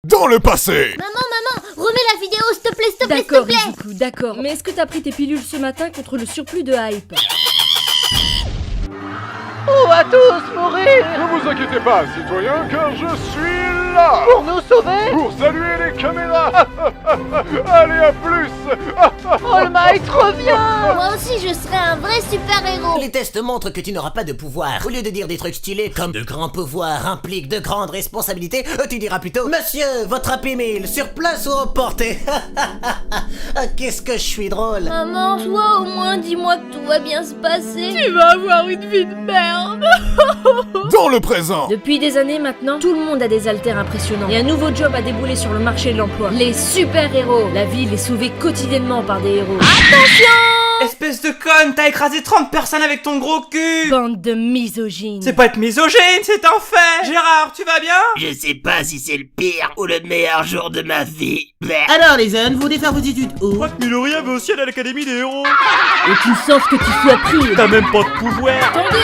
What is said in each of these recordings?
Dans le passé. Maman, remets la vidéo, s'il te plaît, s'il te plaît, D'accord, s'il te plaît. Izuku, d'accord. Mais est-ce que t'as pris tes pilules ce matin contre le surplus de hype? On va tous mourir Ne vous inquiétez pas, citoyens, car je suis là pour nous sauver. pour saluer les caméras. Allez, à plus. All Might revient. Moi aussi, je serai un vrai super-héros. Les tests montrent que tu n'auras pas de pouvoir. Au lieu de dire des trucs stylés comme de grands pouvoirs impliquent de grandes responsabilités, tu diras plutôt Monsieur, votre Happy Meal, sur place ou emporté. Qu'est-ce que je suis drôle. Maman, toi au moins, dis-moi que tout va bien se passer. Tu vas avoir une vie de merde. Dans le présent. Depuis des années maintenant, tout le monde a des haltères impressionnants. Et un nouveau job a déboulé sur le marché de l'emploi. Les super-héros. La ville est sauvée quotidiennement par des héros. Espèce de conne, t'as écrasé 30 personnes avec ton gros cul. Bande de misogynes. C'est pas être misogyne, c'est un fait. Gérard, tu vas bien? Je sais pas si c'est le pire ou le meilleur jour de ma vie. Alors les jeunes, vous voulez faire vos études où? Crois que Miloria veut aussi aller à l'académie des héros. Et tu sens ce que tu sois pris. T'as même pas de pouvoir. Attendez,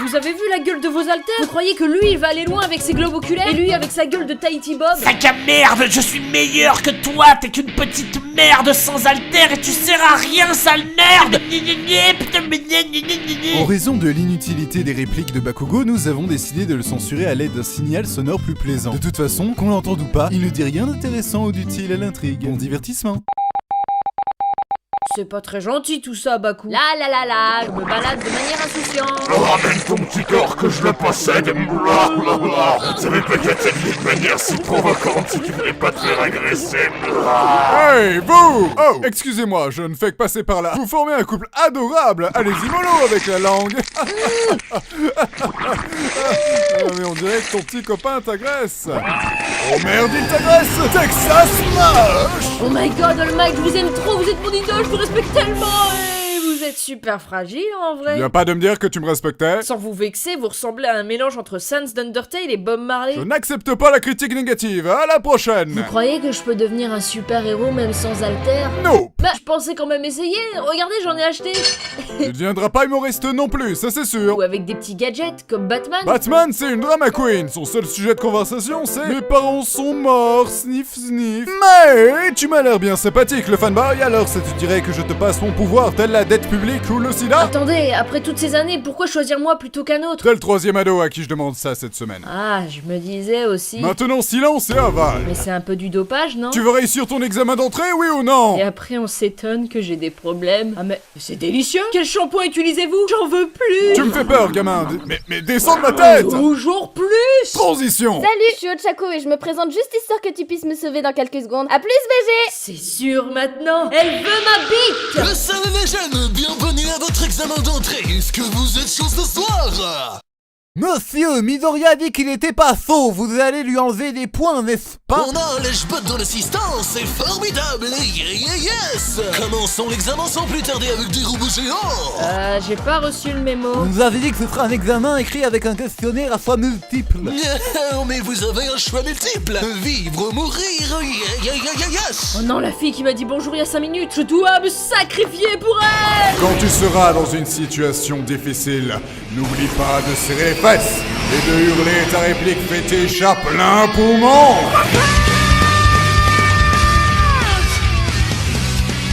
vous avez vu la gueule de vos haltères? Vous croyez que lui il va aller loin avec ses globes oculaires et lui avec sa gueule de Tahiti Bob? Sac à merde, je suis meilleur que toi, t'es qu'une petite merde sans alter et tu sers à rien, sale nerd. En raison de l'inutilité des répliques de Bakugo, nous avons décidé de le censurer à l'aide d'un signal sonore plus plaisant. De toute façon, qu'on l'entende ou pas, il ne dit rien d'intéressant ou d'utile à l'intrigue. Bon divertissement. C'est pas très gentil tout ça, Baku. La, je me balade de manière insouciante. Ramène ton petit corps que je le possède. Ça va peut-être être une manière si provocante si tu voulais pas te faire agresser. Hey, vous! Oh, excusez-moi, je ne fais que passer par là. Vous formez un couple adorable. Allez-y mollo avec la langue. Mais on dirait que ton petit copain t'agresse. Oh merde, il t'agresse. Texas Smash. Oh my god, All Might, je vous aime trop, vous êtes mon idole, je vous respecte tellement. Et vous êtes super fragile en vrai. Viens pas de me dire que tu me respectais. Sans vous vexer, vous ressemblez à un mélange entre Sans d'Undertale et Bob Marley. Je n'accepte pas la critique négative. À la prochaine. Vous croyez que je peux devenir un super-héros même sans alter? Non. Bah, je pensais quand même essayer. Regardez, j'en ai acheté. Tu ne deviendras pas humoriste non plus, ça c'est sûr. Ou avec des petits gadgets comme Batman. Batman, c'est une drama queen. Son seul sujet de conversation, c'est mes parents sont morts, sniff sniff. Mais tu m'as l'air bien sympathique, le fanboy. Alors, ça te dirait que je te passe mon pouvoir, tel la dette publique ou le sida? Attendez, après toutes ces années, pourquoi choisir moi plutôt qu'un autre? T'es le troisième ado à qui je demande ça cette semaine. Ah, je me disais aussi. Maintenant, silence et aval. Mais c'est un peu du dopage, non? Tu veux réussir ton examen d'entrée, oui ou non? Et après, on s'étonne que j'ai des problèmes. Ah, mais c'est délicieux! Quel shampoing utilisez-vous? J'en veux plus! Tu me fais peur, gamin. Mais descends de ma tête. Toujours plus! Transition. Salut, je suis Ochako et je me présente juste histoire que tu puisses me sauver dans quelques secondes. À plus, BG! C'est sûr maintenant! Elle veut ma bite! Salut les jeunes, bienvenue à votre examen d'entrée. Est-ce que vous êtes chaud ce soir? Monsieur, Midoriya dit qu'il était pas faux, vous allez lui enlever des points, n'est-ce pas? On a l'Eshbot dans l'assistance, c'est formidable. Yes. Commençons l'examen sans plus tarder avec des robots géants. J'ai pas reçu le mémo. On nous avait dit que ce sera un examen écrit avec un questionnaire à choix multiples. Mais vous avez un choix multiple. Vivre ou mourir. Yes. Oh non, la fille qui m'a dit bonjour il y a 5 minutes, je dois me sacrifier pour elle! Quand tu seras dans une situation difficile, n'oublie pas de serrer les fesses et de hurler ta réplique fétiche à plein poumon.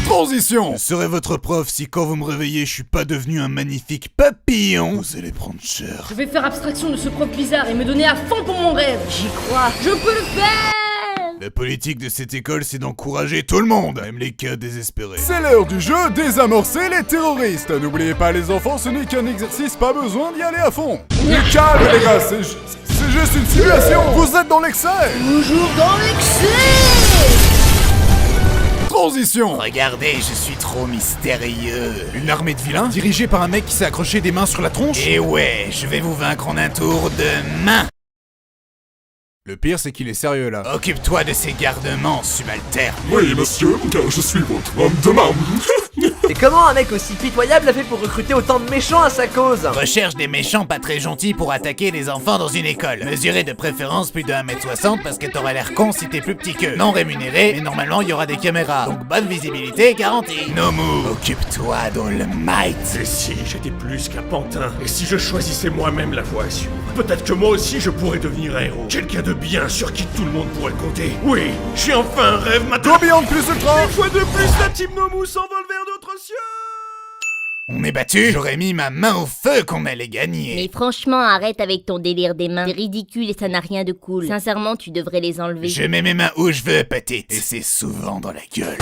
Transition. Je serai votre prof si quand vous me réveillez, je suis pas devenu un magnifique papillon. Vous allez prendre cher. Je vais faire abstraction de ce prof bizarre et me donner à fond pour mon rêve. J'y crois, je peux le faire! La politique de cette école, c'est d'encourager tout le monde, même les cas désespérés. C'est l'heure du jeu, désamorcer les terroristes. N'oubliez pas les enfants, ce n'est qu'un exercice, pas besoin d'y aller à fond. Mais calme les gars, c'est juste une simulation. Vous êtes dans l'excès. Toujours dans l'excès! Transition. Regardez, je suis trop mystérieux. Une armée de vilains, dirigée par un mec qui s'est accroché des mains sur la tronche. Et ouais, je vais vous vaincre en un tour de main. Le pire, c'est qu'il est sérieux là. Occupe-toi de ces garnements, subalterne. Oui, monsieur, car je suis votre homme de main. Et comment un mec aussi pitoyable a fait pour recruter autant de méchants à sa cause? Recherche des méchants pas très gentils pour attaquer les enfants dans une école. Mesurez de préférence plus de 1m60 parce que t'auras l'air con si t'es plus petit qu'eux. Non rémunéré, mais normalement il y aura des caméras. Donc bonne visibilité garantie. Nomu, occupe-toi d'All-Might. Et si j'étais plus qu'un pantin? Et si je choisissais moi-même la voie à suivre? Peut-être que moi aussi je pourrais devenir un héros. Quelqu'un de bien sur qui tout le monde pourrait compter. Oui, j'ai enfin un rêve maintenant. Combien de plus ultra? Une fois de plus, la team Nomu s'envole vers d'autres cieux. On est battu. J'aurais mis ma main au feu qu'on allait gagner. Mais franchement, arrête avec ton délire des mains. C'est ridicule et ça n'a rien de cool. Sincèrement, tu devrais les enlever. Je mets mes mains où je veux, petite. Et c'est souvent dans la gueule.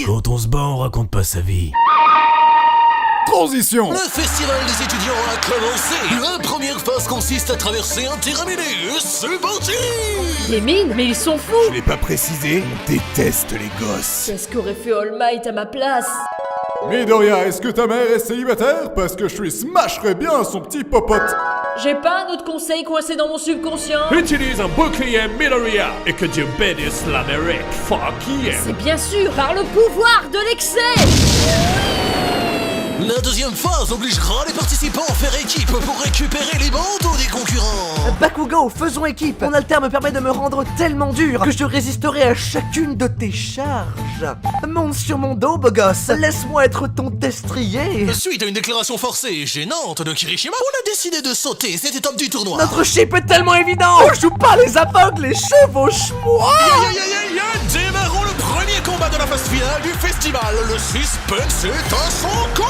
Quand on se bat, on raconte pas sa vie. Transition. Le festival des étudiants a commencé. La première phase consiste à traverser un terrain mêlé. C'est parti. Des mines? Mais ils sont fous! Je l'ai pas précisé, on déteste les gosses. Qu'est-ce qu'aurait fait All Might à ma place? Midoriya, est-ce que ta mère est célibataire? Parce que je lui smasherais bien son petit popote. J'ai pas un autre conseil coincé dans mon subconscient? Utilise un bouclier Midoriya et que Dieu bénisse l'Amérique. Fuck yeah. C'est bien sûr par le pouvoir de l'excès! La deuxième phase obligera les participants à faire équipe pour récupérer les bandeaux des concurrents. Bakugo, faisons équipe. Ton alter me permet de me rendre tellement dur que je résisterai à chacune de tes charges. Monte sur mon dos, beau gosse. Laisse-moi être ton destrier. Suite à une déclaration forcée et gênante de Kirishima, on a décidé de sauter cette étape du tournoi. Notre chip est tellement évident. On joue pas les aveugles, les chevauche-moi. Démarrons le premier combat de la phase finale du festival. Le suspense est à son comble.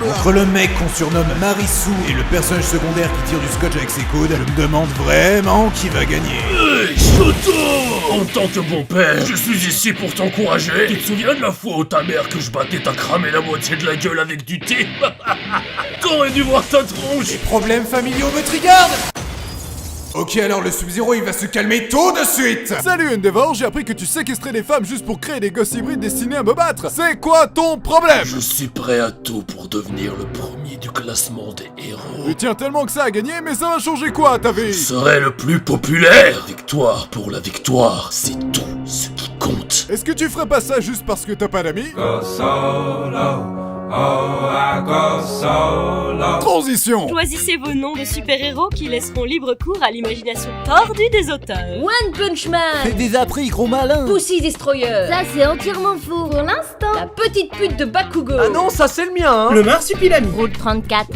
Entre le mec qu'on surnomme Marisu et le personnage secondaire qui tire du scotch avec ses coudes, je me demande vraiment qui va gagner. Hey, Shoto! En tant que bon père, je suis ici pour t'encourager. Tu te souviens de la fois où ta mère que je battais t'a cramé la moitié de la gueule avec du thé? T'aurais dû voir ta tronche. Les problèmes familiaux me trigardent. Ok, alors le Sub-Zero il va se calmer tout de suite. Salut Endeavor, j'ai appris que tu séquestrais les femmes juste pour créer des gosses hybrides destinés à me battre. C'est quoi ton problème? Je suis prêt à tout pour devenir le premier du classement des héros. Tu tiens tellement que ça à gagner, mais ça va changer quoi ta vie? Je serai le plus populaire. Victoire pour la victoire, c'est tout ce qui compte. Est-ce que tu ferais pas ça juste parce que t'as pas d'amis? Transition. Choisissez vos noms de super-héros qui laisseront libre cours à l'imagination tordue des auteurs. One Punch Man! C'est des appris, gros malin. Pussy Destroyer! Ça, c'est entièrement faux. Pour l'instant. La petite pute de Bakugo! Ah non, ça c'est le mien, hein. Le marsupilami. Route 34.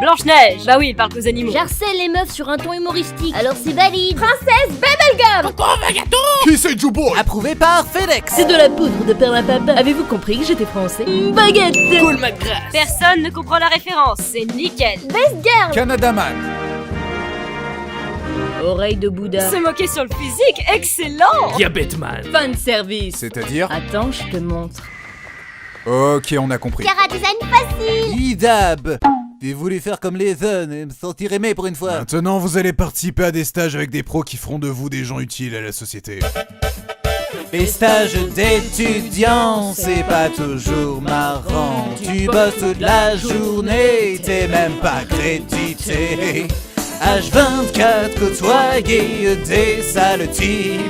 Blanche-Neige. Bah oui, il parle qu'aux animaux. J'harcèle les meufs sur un ton humoristique. Alors c'est valide. Princesse Bubblegum. Qui c'est Juboy? Approuvé par FedEx. C'est de la poudre de perlimpinpin. Avez-vous compris que j'étais français? Baguette! Cool McGrath. Personne ne comprend la référence, c'est nickel. Best Girl. Canada Man. Oreille de Bouddha. Se moquer sur le physique, excellent. Diabète Man. Fan service. C'est-à-dire? Attends, je te montre. Ok, on a compris. Cara design facile. Idab. J'ai voulu faire comme les jeunes et me sentir aimé pour une fois. Maintenant vous allez participer à des stages avec des pros qui feront de vous des gens utiles à la société. Les stages d'étudiants, c'est pas toujours marrant. Tu bosses toute la journée, t'es même pas crédité. H24 côtoyer des sales types.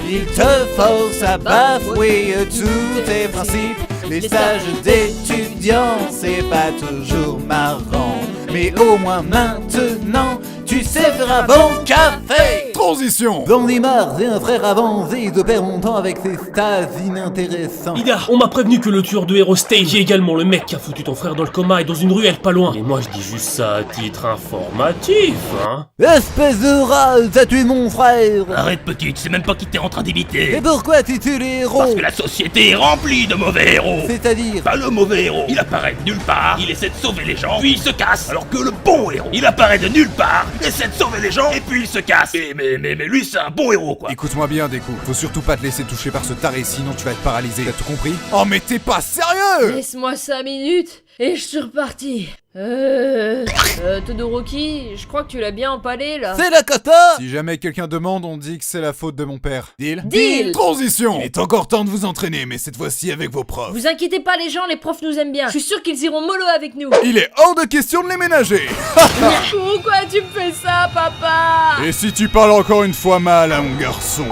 Ils te forcent à bafouer tous tes principes. Les stages d'étudiants, c'est pas toujours marrant. Mais au moins maintenant, tu sais faire un bon café. Transition. J'en ai marre, j'ai un frère avancé, de perd mon temps avec ces stages inintéressants. Ida, on m'a prévenu que le tueur de héros Stage est également le mec qui a foutu ton frère dans le coma et dans une ruelle pas loin. Et moi je dis juste ça à titre informatif, hein. Espèce de rat, t'as tué mon frère. Arrête petite, c'est même pas qui t'es en train d'imiter. Et pourquoi tu tues les héros? Parce que la société est remplie de mauvais héros. C'est-à-dire? Bah le mauvais héros, il apparaît de nulle part, il essaie de sauver les gens, puis il se casse. Alors que le bon héros, il apparaît de nulle part, essaie de sauver les gens, et puis il se casse. Mais lui c'est un bon héros quoi. Écoute-moi bien, Deku. Faut surtout pas te laisser toucher par ce taré, sinon tu vas être paralysé. T'as tout compris? Oh mais t'es pas sérieux! Laisse-moi 5 minutes et je suis reparti. Todoroki, je crois que tu l'as bien empalé là. C'est la kata. Si jamais quelqu'un demande, on dit que c'est la faute de mon père. Deal? Deal. Transition. Il est encore temps de vous entraîner, mais cette fois-ci avec vos profs. Vous inquiétez pas les gens, les profs nous aiment bien. Je suis sûr qu'ils iront mollo avec nous. Il est hors de question de les ménager. Pourquoi tu me fais ça, papa? Et si tu parles encore une fois mal à mon garçon,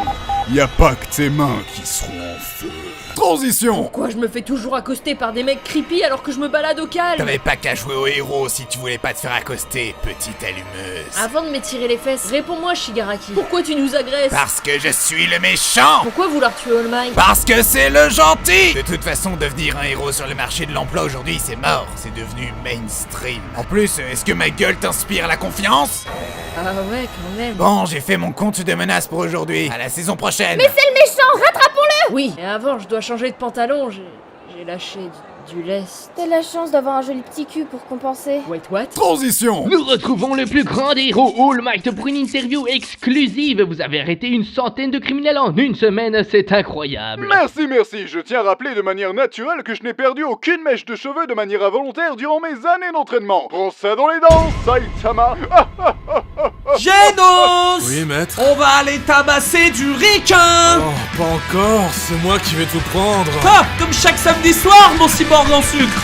Y a pas que tes mains qui seront en feu. Transition. Pourquoi je me fais toujours accoster par des mecs creepy alors que je me balade au calme? T'avais pas qu'à jouer au héros si tu voulais pas te faire accoster, petite allumeuse. Avant de m'étirer les fesses, réponds-moi Shigaraki. Pourquoi tu nous agresses? Parce que je suis le méchant. Pourquoi vouloir tuer All Might? Parce que c'est le gentil. De toute façon, devenir un héros sur le marché de l'emploi aujourd'hui, c'est mort. C'est devenu mainstream. En plus, est-ce que ma gueule t'inspire la confiance? Ah ouais, quand même. Bon, j'ai fait mon compte de menaces pour aujourd'hui. À la saison prochaine. Mais c'est le méchant, rattrapons-le! Oui, et avant, je dois changer de pantalon, j'ai lâché du lest. T'as la chance d'avoir un joli petit cul pour compenser. Wait, what? Transition. Nous retrouvons le plus grand des héros, All Might, pour une interview exclusive. Vous avez arrêté une centaine de criminels en une semaine, c'est incroyable. Merci, je tiens à rappeler de manière naturelle que je n'ai perdu aucune mèche de cheveux de manière involontaire durant mes années d'entraînement. Prends ça dans les dents, Saitama. Genos! Oui, maître. On va aller tabasser du requin! Oh, pas encore, c'est moi qui vais tout prendre. Ah, comme chaque samedi soir, mon cyborg en sucre!